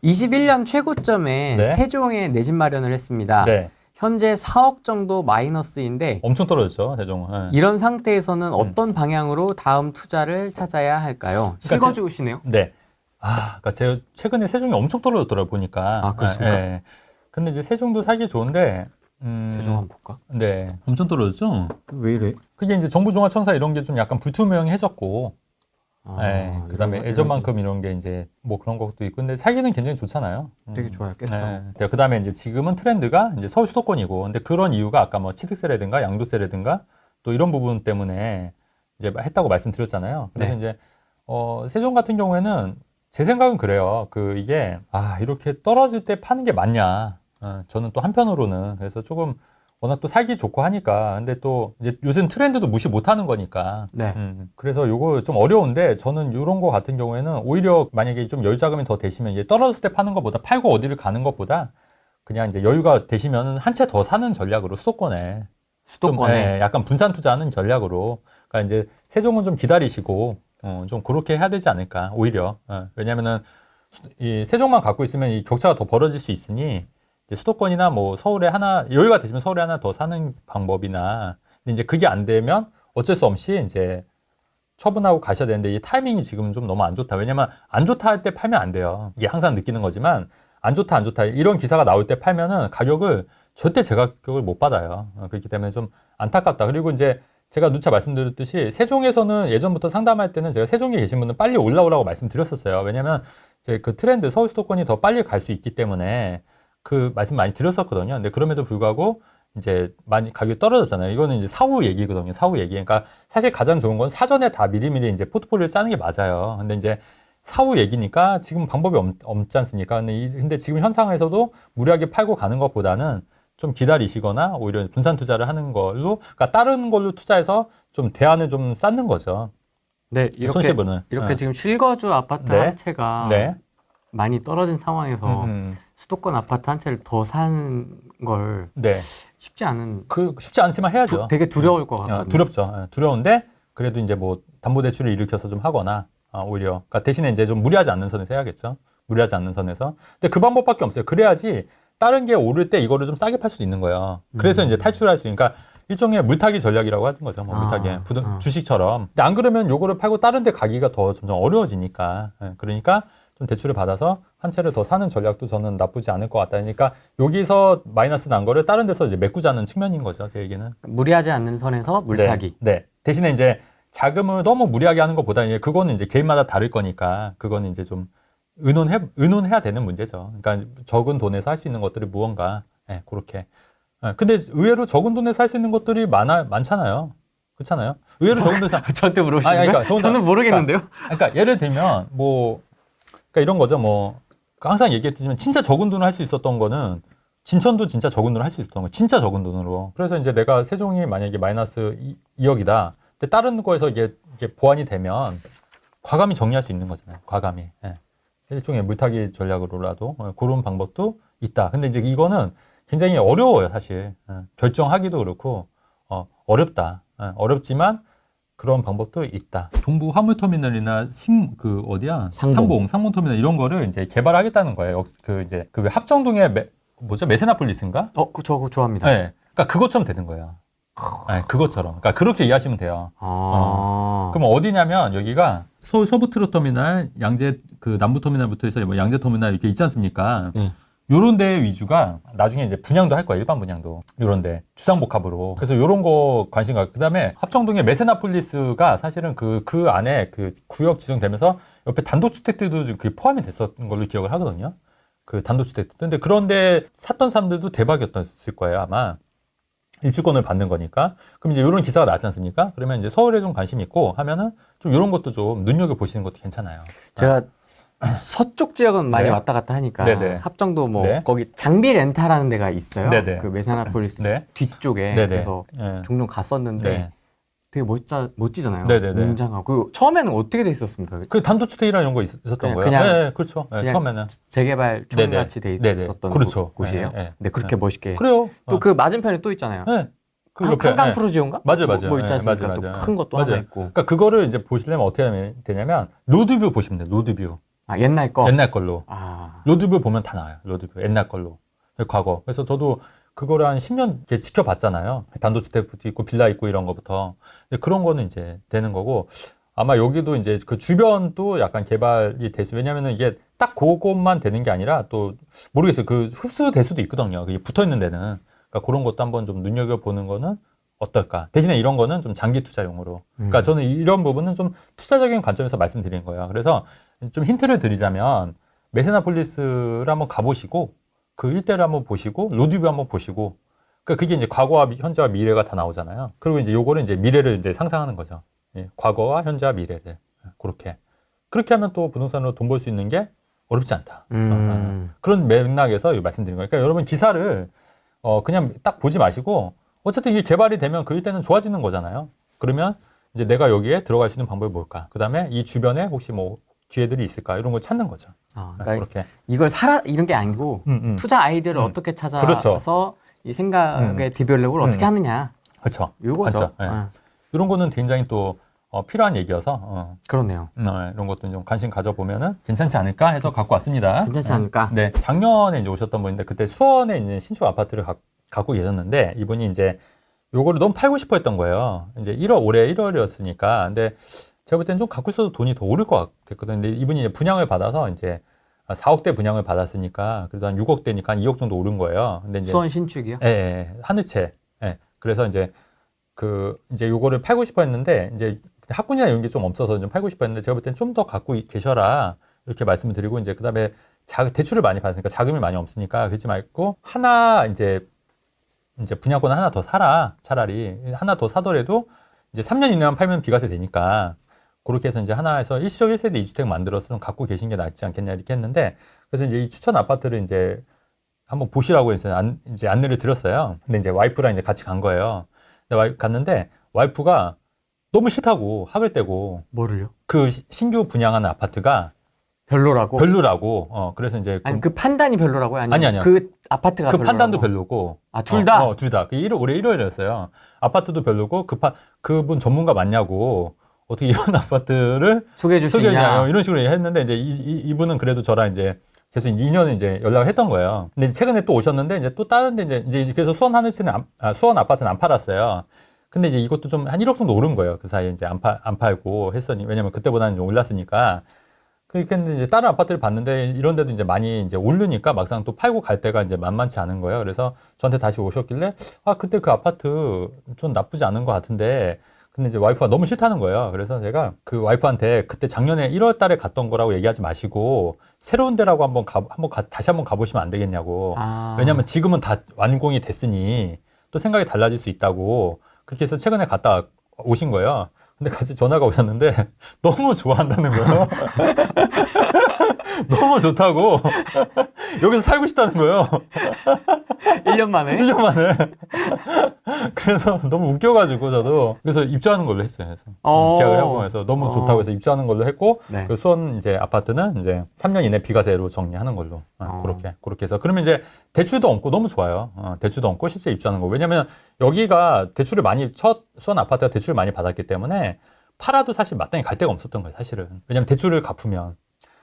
21년 최고점에 네. 세종에 내 집 마련을 했습니다. 네. 현재 4억 정도 마이너스인데 엄청 떨어졌죠, 세종은. 네. 이런 상태에서는 어떤 방향으로 다음 투자를 찾아야 할까요? 실거주시네요. 네. 그러니까 제가 최근에 세종이 엄청 떨어졌더라고요, 보니까. 아, 그렇습니까? 네. 근데 이제 세종도 사기 좋은데, 세종 한번 볼까? 네. 엄청 떨어졌죠? 왜 이래? 그게 이제 정부종합청사 이런 게 좀 약간 불투명해졌고, 아, 네. 그 다음에 예전만큼 이런 게 이제 뭐 그런 것도 있고, 근데 사기는 굉장히 좋잖아요. 되게 좋아요. 깨끗하고. 네. 그 다음에 이제 지금은 트렌드가 이제 서울 수도권이고, 근데 그런 이유가 아까 뭐 취득세라든가 양도세라든가 또 이런 부분 때문에 이제 했다고 말씀드렸잖아요. 그래서 네. 이제, 세종 같은 경우에는 제 생각은 그래요. 이게, 이렇게 떨어질 때 파는 게 맞냐. 저는 또 한편으로는 그래서 조금 워낙 또 살기 좋고 하니까. 근데 또 이제 요즘 트렌드도 무시 못 하는 거니까. 네. 그래서 요거 좀 어려운데 저는 요런 거 같은 경우에는 오히려 만약에 좀 여유 자금이 더 되시면 이제 떨어졌을 때 파는 것보다 팔고 어디를 가는 것보다 그냥 이제 여유가 되시면 한 채 더 사는 전략으로 수도권에 좀, 약간 분산 투자하는 전략으로. 그러니까 이제 세종은 좀 기다리시고 좀 그렇게 해야 되지 않을까 오히려. 왜냐면은 이 세종만 갖고 있으면 이 격차가 더 벌어질 수 있으니 이제 수도권이나 뭐 서울에 하나 여유가 되시면 서울에 하나 더 사는 방법이나 근데 이제 그게 안 되면 어쩔 수 없이 이제 처분하고 가셔야 되는데 이 타이밍이 지금 좀 너무 안 좋다. 왜냐면 안 좋다 할 때 팔면 안 돼요. 이게 항상 느끼는 거지만 안 좋다 이런 기사가 나올 때 팔면은 가격을 절대 제 가격을 못 받아요. 그렇기 때문에 좀 안타깝다. 그리고 이제 제가 누차 말씀드렸듯이 세종에서는 예전부터 상담할 때는 제가 세종에 계신 분은 빨리 올라오라고 말씀드렸었어요. 왜냐면 이제 그 트렌드 서울 수도권이 더 빨리 갈 수 있기 때문에 그 말씀 많이 드렸었거든요. 근데 그럼에도 불구하고 이제 많이 가격이 떨어졌잖아요. 이거는 이제 사후 얘기거든요. 사후 얘기. 그러니까 사실 가장 좋은 건 사전에 다 미리미리 이제 포트폴리오를 짜는 게 맞아요. 근데 이제 사후 얘기니까 지금 방법이 없지 않습니까? 근데 지금 현상에서도 무리하게 팔고 가는 것보다는 좀 기다리시거나 오히려 분산 투자를 하는 걸로, 그러니까 다른 걸로 투자해서 좀 대안을 좀 쌓는 거죠. 네, 손실분을. 이렇게 지금 실거주 아파트 네. 한 채가 네. 많이 떨어진 상황에서 수도권 아파트 한 채를 더 사는 걸 네. 쉽지 않은 쉽지 않지만 해야죠. 되게 두려울 것 같거든요. 두렵죠. 두려운데 그래도 이제 뭐 담보대출을 일으켜서 좀 하거나 오히려 그러니까 대신에 이제 좀 무리하지 않는 선에서 해야겠죠. 무리하지 않는 선에서. 근데 그 방법밖에 없어요. 그래야지 다른 게 오를 때 이거를 좀 싸게 팔 수도 있는 거예요. 그래서 이제 탈출할 수 있으니까 일종의 물타기 전략이라고 하는 거죠. 뭐 물타기 주식처럼. 근데 안 그러면 요거를 팔고 다른 데 가기가 더 점점 어려워지니까. 그러니까 좀 대출을 받아서 한 채를 더 사는 전략도 저는 나쁘지 않을 것 같다. 그러니까 여기서 마이너스 난 거를 다른 데서 이제 메꾸자는 측면인 거죠. 제 얘기는. 무리하지 않는 선에서 물타기. 네. 대신에 이제 자금을 너무 무리하게 하는 것보다 이제 그거는 이제 개인마다 다를 거니까 그거는 이제 좀 의논해야 되는 문제죠. 그러니까 적은 돈에서 할 수 있는 것들이 무언가. 네, 그렇게. 근데 의외로 적은 돈에서 할 수 있는 것들이 많잖아요. 그렇잖아요. 의외로 적은 돈에서. 저한테 물어보시는 거예요? 그러니까 저는 모르겠는데요. 그러니까 예를 들면 그러니까 이런 거죠. 항상 얘기했지만 진짜 적은 돈을 할 수 있었던 거는 진천도 진짜 적은 돈을 할 수 있었던 거. 진짜 적은 돈으로. 그래서 이제 내가 세종이 만약에 마이너스 2억이다. 근데 다른 거에서 이게 보완이 되면 과감히 정리할 수 있는 거잖아요. 과감히. 예. 일종의 물타기 전략으로라도 그런 방법도 있다. 근데 이제 이거는 굉장히 어려워요, 사실. 결정하기도 그렇고 어렵다. 어렵지만 그런 방법도 있다. 동부 화물터미널이나 상봉터미널 이런 거를 이제 개발하겠다는 거예요. 왜 합정동에 메세나폴리스인가? 저거 좋아합니다. 네. 그러니까 그것처럼 되는 거예요. 네, 그것처럼. 그러니까 그렇게 이해하시면 돼요. 그럼 어디냐면 여기가 서울 서부트롯터미널, 남부터미널부터 해서 뭐 양재터미널 이렇게 있지 않습니까? 요런 데 위주가 나중에 이제 분양도 할 거야. 일반 분양도. 요런 데. 주상복합으로. 그래서 요런 거 관심 갖고. 그 다음에 합정동의 메세나폴리스가 사실은 그 안에 그 구역 지정되면서 옆에 단독주택들도 그게 포함이 됐었던 걸로 기억을 하거든요. 그 단독주택들. 근데 그런데 샀던 사람들도 대박이었을 거예요. 아마. 일주권을 받는 거니까. 그럼 이제 요런 기사가 나왔지 않습니까? 그러면 이제 서울에 좀 관심 있고 하면은 좀 요런 것도 좀 눈여겨보시는 것도 괜찮아요. 제가 서쪽 지역은 많이 네. 왔다 갔다 하니까 네네. 합정도 네. 거기 장비 렌탈하는 데가 있어요. 네네. 그 메세나폴리스 네. 뒤쪽에. 네네. 그래서 종종 갔었는데 네. 되게 멋지잖아요. 네네네. 웅장하고. 처음에는 어떻게 돼 있었습니까? 그 단독주택이라는 이런 거 있었던 거예요. 그냥 네, 그렇죠. 네, 그냥 처음에는. 재개발 촌같이 돼 있었던 그렇죠. 곳이에요. 네. 근데 그렇게 멋있게. 그래요. 또 그 맞은편에 또 있잖아요. 네. 그 옆에, 한강 프루지오인가? 맞아요. 뭐 있지 않습니까? 맞아요. 또 큰 것도 하나 있고. 그러니까 그거를 이제 보시려면 어떻게 하면 되냐면 로드뷰 보시면 돼요. 로드뷰. 아, 옛날 거? 옛날 걸로. 아. 로드뷰 보면 다 나와요. 로드뷰 옛날 걸로. 과거. 그래서 저도 그거를 한 10년 이렇게 지켜봤잖아요. 단독주택도 있고 빌라 있고 이런 거부터. 근데 그런 거는 이제 되는 거고 아마 여기도 이제 그 주변도 약간 개발이 될 수. 왜냐면은 이게 딱 그것만 되는 게 아니라 또 모르겠어요. 그 흡수될 수도 있거든요. 그게 붙어 있는 데는. 그러니까 그런 것도 한번 좀 눈여겨 보는 거는 어떨까. 대신에 이런 거는 좀 장기 투자용으로. 그러니까 저는 이런 부분은 좀 투자적인 관점에서 말씀드린 거예요. 그래서 좀 힌트를 드리자면 메세나폴리스를 한번 가보시고 그 일대를 한번 보시고 로드뷰 한번 보시고 그러니까 그게 이제 과거와 현재와 미래가 다 나오잖아요. 그리고 이제 요거는 이제 미래를 이제 상상하는 거죠. 예, 과거와 현재와 미래를 그렇게 하면 또 부동산으로 돈 벌 수 있는 게 어렵지 않다. 그런 맥락에서 말씀드린 거예요. 그러니까 여러분 기사를 그냥 딱 보지 마시고 어쨌든 이게 개발이 되면 그 일대는 좋아지는 거잖아요. 그러면 이제 내가 여기에 들어갈 수 있는 방법이 뭘까? 그 다음에 이 주변에 혹시 뭐 기회들이 있을까? 이런 걸 찾는 거죠. 그러니까 그렇게. 이걸 이런 게 아니고 투자 아이디어를 어떻게 찾아서 그렇죠. 이 생각의 디벨롭을 어떻게 하느냐. 그렇죠. 요거죠. 네. 이런 거는 굉장히 또 필요한 얘기여서 그렇네요. 이런 것도 좀 관심 가져보면은 괜찮지 않을까 해서 갖고 왔습니다. 괜찮지 않을까? 네, 작년에 이제 오셨던 분인데 그때 수원에 이제 신축 아파트를 갖고 계셨는데 이분이 이제 요거를 너무 팔고 싶어 했던 거예요. 이제 올해 1월이었으니까. 근데 제가 볼 때는 좀 갖고 있어도 돈이 더 오를 것 같았거든요. 근데 이분이 이제 분양을 받아서 이제 4억대 분양을 받았으니까 그래도 한 6억대니까 한 2억 정도 오른 거예요. 근데 이제 수원 신축이요? 예, 한 채. 예. 그래서 이제 이제 요거를 팔고 싶어 했는데 이제 학군이나 이런 게 좀 없어서 좀 팔고 싶어 했는데 제가 볼 때는 좀 더 갖고 계셔라. 이렇게 말씀을 드리고 이제 그다음에 대출을 많이 받으니까 자금이 많이 없으니까 그러지 말고 하나 이제 분양권 하나 더 사라. 차라리 하나 더 사더라도 이제 3년 이내만 팔면 비과세 되니까 그렇게 해서 이제 하나에서 일시적 1세대 2주택 만들어서 좀 갖고 계신 게 낫지 않겠냐 이렇게 했는데 그래서 이제 이 추천 아파트를 이제 한번 보시라고 해서 이제 안내를 드렸어요. 근데 이제 와이프랑 이제 같이 간 거예요. 근데 갔는데 와이프가 너무 싫다고 학을 떼고 뭐를요? 그 신규 분양하는 아파트가 별로라고. 그래서 이제 아니 그 판단이 별로라고요? 아니요. 그 아파트가 그 별로라고? 판단도 별로고. 아, 둘 다? 둘 다. 올해 1월이었어요. 아파트도 별로고 그분 전문가 맞냐고 어떻게 이런 아파트를 소개해 줄 수 있냐 이런 식으로 했는데 이제 이분은 그래도 저랑 이제 계속 2년을 이제 연락을 했던 거예요. 근데 최근에 또 오셨는데 이제 또 다른 데 이제 그래서 수원 하늘치는 수원 아파트는 안 팔았어요. 근데 이제 이것도 좀 한 1억 정도 오른 거예요. 그 사이에 이제 안 팔고 했더니 왜냐면 그때보다는 좀 올랐으니까. 그렇게 했는데 이제 다른 아파트를 봤는데 이런 데도 이제 많이 이제 오르니까 막상 또 팔고 갈 때가 이제 만만치 않은 거예요. 그래서 저한테 다시 오셨길래 그때 그 아파트 좀 나쁘지 않은 것 같은데 근데 이제 와이프가 너무 싫다는 거예요. 그래서 제가 그 와이프한테 그때 작년에 1월 달에 갔던 거라고 얘기하지 마시고 새로운 데라고 다시 한번 가보시면 안 되겠냐고. 왜냐면 지금은 다 완공이 됐으니 또 생각이 달라질 수 있다고. 그렇게 해서 최근에 갔다 오신 거예요. 근데 같이 전화가 오셨는데 너무 좋아한다는 거예요. 너무 좋다고. 여기서 살고 싶다는 거예요. 1년 만에? 1년 만에. 그래서 너무 웃겨가지고 저도 그래서 입주하는 걸로 했어요. 그래서 계약을 하고 해서 너무 좋다고 해서 입주하는 걸로 했고 네. 그 수원 이제 아파트는 이제 3년 이내 비과세로 정리하는 걸로 그렇게 해서 그러면 이제 대출도 없고 너무 좋아요. 대출도 없고 실제 입주하는 거. 왜냐면 여기가 대출을 많이 수원 아파트가 대출을 많이 받았기 때문에 팔아도 사실 마땅히 갈 데가 없었던 거예요. 사실은. 왜냐면 대출을 갚으면.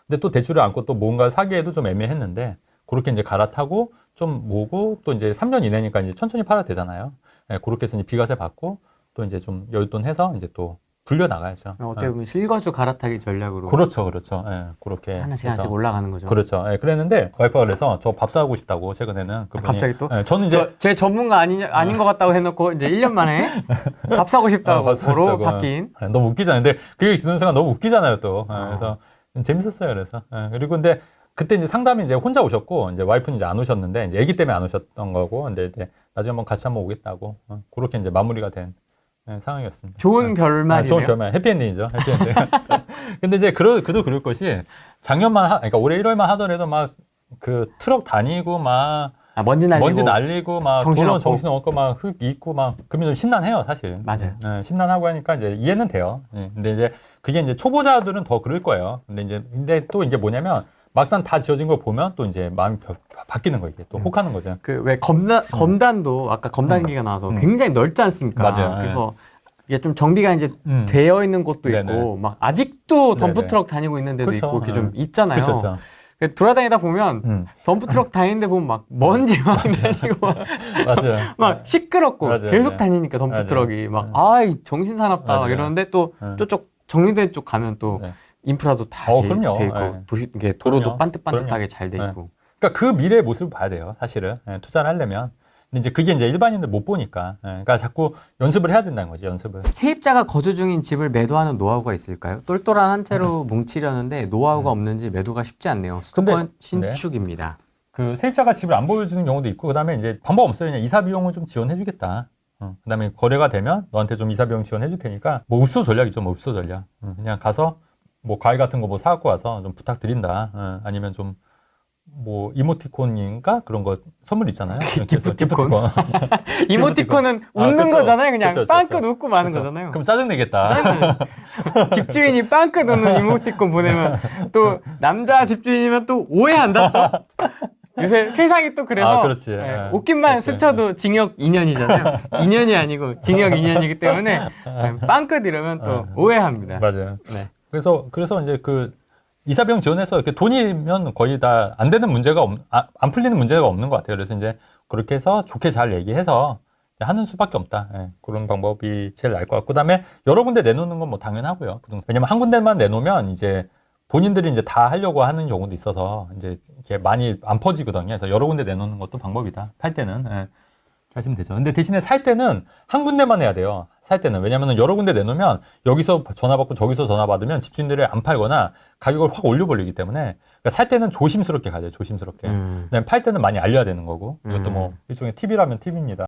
근데 또 대출을 안고 또 뭔가 사기에도 좀 애매했는데 그렇게 이제 갈아타고 좀 모으고 또 이제 3년 이내니까 이제 천천히 팔아도 되잖아요. 네, 그렇게 해서 이제 비과세 받고 또 이제 좀 여윳돈 해서 이제 또 불려 나가야죠. 어떻게 보면 실거주 갈아타기 전략으로. 그렇죠. 네, 그렇게 하나씩 올라가는 거죠. 그렇죠. 네, 그랬는데 와이프가 그래서 저 밥 사고 싶다고 최근에는 그분이, 갑자기 또? 네, 저는 이제 제 전문가 아닌 것 같다고 해놓고 이제 1년 만에 밥 사고 싶다고 바로 바뀐. 네, 너무 웃기잖아요. 근데 그게 듣는 순간 너무 웃기잖아요 또. 그래서 재밌었어요. 그래서 그리고 근데 그때 이제 상담이 이제 혼자 오셨고 이제 와이프는 이제 안 오셨는데 이제 아기 때문에 안 오셨던 거고 근데 이제 나중에 한번 같이 한번 오겠다고 그렇게 이제 마무리가 된 상황이었습니다. 좋은 결말이네요. 좋은 결말, 해피엔딩이죠. 해피엔딩. 근데 이제 그도 그럴 것이 작년만 그러니까 올해 1월만 하더라도 막 그 트럭 다니고 막 먼지 날리고 막 정신없고. 정신없고 막 흙 있고 막 그러면 좀 신난해요 사실. 맞아요. 네, 신난하고 하니까 이제 이해는 돼요. 네, 근데 이제 그게 이제 초보자들은 더 그럴 거예요. 근데 또 이제 뭐냐면 막상 다 지어진 걸 보면 또 이제 마음이 바뀌는 거예요. 이게 또 혹하는 거죠. 그 왜 검단도 아까 검단기가 나와서 굉장히 넓지 않습니까? 맞아요. 그래서 이게 좀 정비가 이제 되어 있는 곳도 네네. 있고 막 아직도 네네. 덤프트럭 다니고 있는 데도 그쵸. 있고 이렇게 좀 있잖아요. 그렇죠. 돌아다니다 보면 덤프트럭 다니는데 보면 막 먼지 막 다니고 맞아요. 막 시끄럽고 맞아요. 계속 네. 다니니까 덤프트럭이 맞아요. 막 아이 정신 사납다 막 맞아요. 이러는데 또 저쪽 정리된 쪽 가면 또 네. 인프라도 다 그럼요. 돼 있고 네. 이게 도로도 그럼요. 반듯반듯하게 잘 돼 네. 있고 그러니까 그 미래의 모습을 봐야 돼요. 사실은 투자를 하려면. 근데 이제 그게 이제 일반인들 못 보니까. 그러니까 자꾸 연습을 해야 된다는 거지. 연습을. 세입자가 거주 중인 집을 매도하는 노하우가 있을까요? 똘똘한 한 채로 뭉치려는데 노하우가 없는지 매도가 쉽지 않네요. 수도권 신축입니다. 그 세입자가 집을 안 보여주는 경우도 있고, 그다음에 이제 방법 없어요. 그냥 이사 비용을 좀 지원해주겠다. 그다음에 거래가 되면 너한테 좀 이사 비용 지원해줄 테니까 뭐 읍소 전략이죠. 뭐 읍소 전략. 그냥 가서 뭐 과일 같은 거 뭐 사갖고 와서 좀 부탁드린다. 아니면 좀 뭐 이모티콘인가 그런 거 선물 있잖아요. 기프티콘. 기프티콘. 이모티콘은 웃는 그쵸. 거잖아요. 그냥 그쵸. 빵긋 웃고 마는 그쵸. 거잖아요. 그럼 짜증 내겠다. 집주인이 빵긋 웃는 이모티콘 보내면 또 남자 집주인이면 또 오해한다 또. 요새 세상이 또 그래서 그렇지. 웃긴만 그렇지. 스쳐도 징역 2년이잖아요. 2년이 아니고 징역 2년이기 때문에 빵긋 이러면 또 오해합니다. 맞아요. 네. 그래서 이제 그 이사비용 지원해서 이렇게 돈이면 거의 다 안 되는 문제가 안 풀리는 문제가 없는 것 같아요. 그래서 이제 그렇게 해서 좋게 잘 얘기해서 하는 수밖에 없다. 그런 방법이 제일 나을 것 같고, 그다음에 여러 군데 내놓는 건 뭐 당연하고요. 왜냐면 한 군데만 내놓으면 이제 본인들이 이제 다 하려고 하는 경우도 있어서 이제 이렇게 많이 안 퍼지거든요. 그래서 여러 군데 내놓는 것도 방법이다. 팔 때는. 하시면 되죠. 근데 대신에 살 때는 한 군데만 해야 돼요. 살 때는. 왜냐면은 여러 군데 내놓으면 여기서 전화 받고 저기서 전화 받으면 집주인들이 안 팔거나 가격을 확 올려버리기 때문에, 그러니까 살 때는 조심스럽게 가야 돼요. 조심스럽게. 그다음에 팔 때는 많이 알려야 되는 거고. 이것도 뭐 일종의 팁이라면 팁입니다.